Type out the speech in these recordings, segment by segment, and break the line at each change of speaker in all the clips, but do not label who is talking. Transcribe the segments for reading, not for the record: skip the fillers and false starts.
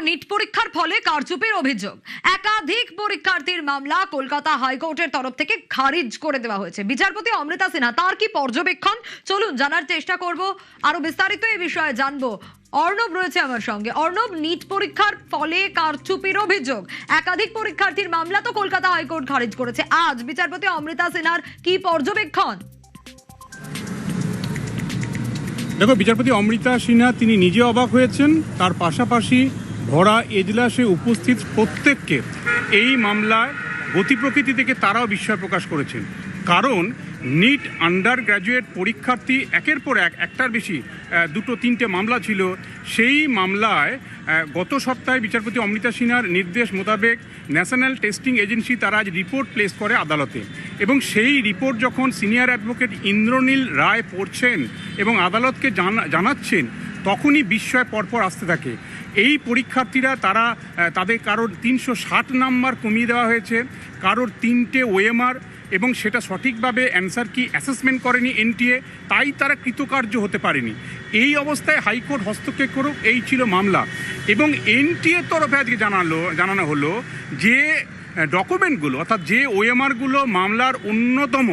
NEET পরীক্ষার ফলে কারচুপির অভিযোগ, একাধিক পরীক্ষার্থীর মামলা কলকাতা হাইকোর্টের তরফ থেকে খারিজ করে দেওয়া হয়েছে। বিচারপতি অমৃতা সিনহা তার কি পর্যবেক্ষণ, চলুন জানার চেষ্টা করব, আরো বিস্তারিত এই বিষয়ে জানবো। অর্ণব রয়েছে আমার সঙ্গে। অর্ণব, নিট পরীক্ষার ফলে কারচুপির অভিযোগ, একাধিক পরীক্ষার্থীর মামলা তো কলকাতা হাইকোর্ট খারিজ করেছে, আজ বিচারপতি অমৃতা সিনহার কি পর্যবেক্ষণ?
দেখো, বিচারপতি অমৃতা সিনহা তিনি নিজে অবাক হয়েছেন, তার পাশাপাশি ভরা এজলাসে উপস্থিত প্রত্যেককে এই মামলায় গতি প্রকৃতি থেকে তারাও বিস্ময় প্রকাশ করেছেন। কারণ নিট আন্ডার গ্র্যাজুয়েট পরীক্ষার্থী একের পর একটার বেশি দুটো তিনটে মামলা ছিল। সেই মামলায় গত সপ্তাহে বিচারপতি অমৃতা সিনহার নির্দেশ মোতাবেক ন্যাশনাল টেস্টিং এজেন্সি তারা আজ রিপোর্ট প্লেস করে আদালতে, এবং সেই রিপোর্ট যখন সিনিয়র অ্যাডভোকেট ইন্দ্রনীল রায় পড়ছেন এবং আদালতকে জানাচ্ছেন, তখনই বিস্ময় পরপর আসতে থাকে। এই পরীক্ষার্থীরা তাদের কারোর 360 নাম্বার কমিয়ে দেওয়া হয়েছে, কারোর 3টে ওএমআর, এবং সেটা সঠিকভাবে অ্যান্সার কি অ্যাসেসমেন্ট করেনি এনটিএ, তাই তারা কৃতকার্য হতে পারেনি। এই অবস্থায় হাইকোর্ট হস্তক্ষেপ করুক, এই ছিল মামলা। এবং এনটিএর তরফে আজকে জানানো হলো যে ডকুমেন্টগুলো, অর্থাৎ যে ওএমআরগুলো মামলার অন্যতম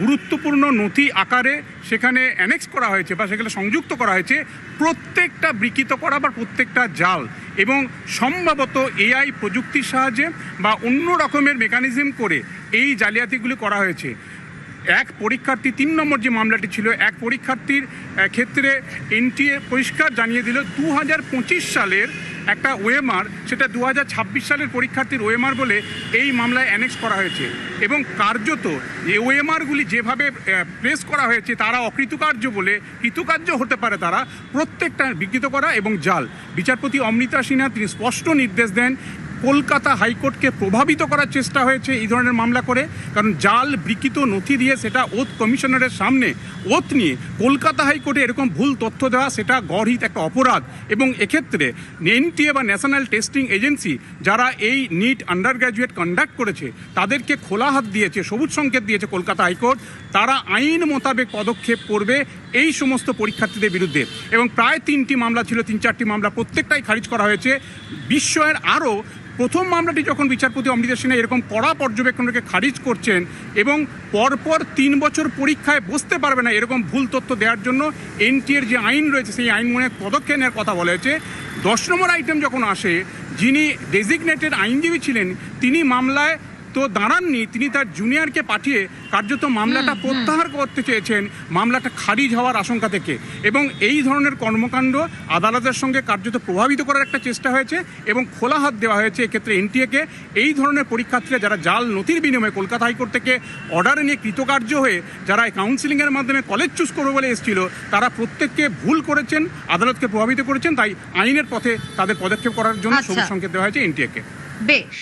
গুরুত্বপূর্ণ নথি আকারে সেখানে অ্যানেক্স করা হয়েছে বা সেখানে সংযুক্ত করা হয়েছে, প্রত্যেকটা বিকৃত করা বা প্রত্যেকটা জাল, এবং সম্ভবত এআই প্রযুক্তির সাহায্যে বা অন্য রকমের মেকানিজম করে এই জালিয়াতিগুলি করা হয়েছে। এক পরীক্ষার্থী 3 নম্বর যে মামলাটি ছিল, এক পরীক্ষার্থীর ক্ষেত্রে এনটিএ পরিষ্কার জানিয়ে দিল 2025 সালের একটা ওএমআর, সেটা 2026 সালের পরীক্ষার্থীর ওএমআর বলে এই মামলায় অ্যানেক্স করা হয়েছে। এবং কার্যত এই ওএমআরগুলি যেভাবে প্লেস করা হয়েছে তারা অকৃতকার্য বলে, কৃতকার্য হতে পারে তারা, প্রত্যেকটা বিকৃত করা এবং জাল। বিচারপতি অমৃতা সিনহা তিনি স্পষ্ট নির্দেশ দেন, কলকাতা হাইকোর্টকে প্রভাবিত করার চেষ্টা হয়েছে এই ধরনের মামলা করে, কারণ জাল বিকৃত নথি দিয়ে সেটা ওথ কমিশনারের সামনে ওথ নিয়ে কলকাতা হাইকোর্টে এরকম ভুল তথ্য দেওয়া, সেটা গর্হিত একটা অপরাধ। এবং এক্ষেত্রে এনটিএ বা ন্যাশনাল টেস্টিং এজেন্সি যারা এই নিট আন্ডার গ্র্যাজুয়েট কন্ডাক্ট করেছে তাদেরকে খোলা হাত দিয়েছে, সবুজ সংকেত দিয়েছে কলকাতা হাইকোর্ট, তারা আইন মোতাবেক পদক্ষেপ করবে এই সমস্ত পরীক্ষার্থীদের বিরুদ্ধে। এবং প্রায় 3টি মামলা ছিল, 3-4টি মামলা, প্রত্যেকটাই খারিজ করা হয়েছে। বিস্ময়ের আরও, প্রথম মামলাটি যখন বিচারপতি অমৃতা সিনহা এরকম কড়া পর্যবেক্ষণকে খারিজ করছেন এবং পরপর 3 বছর পরীক্ষায় বসতে পারবে না এরকম ভুল তথ্য দেওয়ার জন্য এনটিএর যে আইন রয়েছে সেই আইন মনে পদক্ষেপ নেওয়ার কথা বলা হয়েছে। 10 নম্বর আইটেম যখন আসে, যিনি ডেজিগনেটেড আইনজীবী ছিলেন তিনি মামলায় তো দাঁড়াননি, তিনি তার জুনিয়রকে পাঠিয়ে কার্যত মামলাটা প্রত্যাহার করতে চেয়েছেন মামলাটা খারিজ হওয়ার আশঙ্কা থেকে। এবং এই ধরনের কর্মকাণ্ড আদালতের সঙ্গে কার্যত প্রভাবিত করার একটা চেষ্টা হয়েছে এবং খোলা হাত দেওয়া হয়েছে এক্ষেত্রে এনটিএকে। এই ধরনের পরীক্ষার্থীরা যারা জাল নথির বিনিময়ে কলকাতা হাইকোর্ট থেকে অর্ডার নিয়ে কৃতকার্য হয়ে যারা কাউন্সিলিংয়ের মাধ্যমে কলেজ চুজ করবে বলে এসেছিল, তারা প্রত্যেককে ভুল করেছেন, আদালতকে প্রভাবিত করেছেন, তাই আইনের পথে তাদের পদক্ষেপ করার জন্য সবুজ সংকেত দেওয়া হয়েছে এনটিএকে।
বেশ।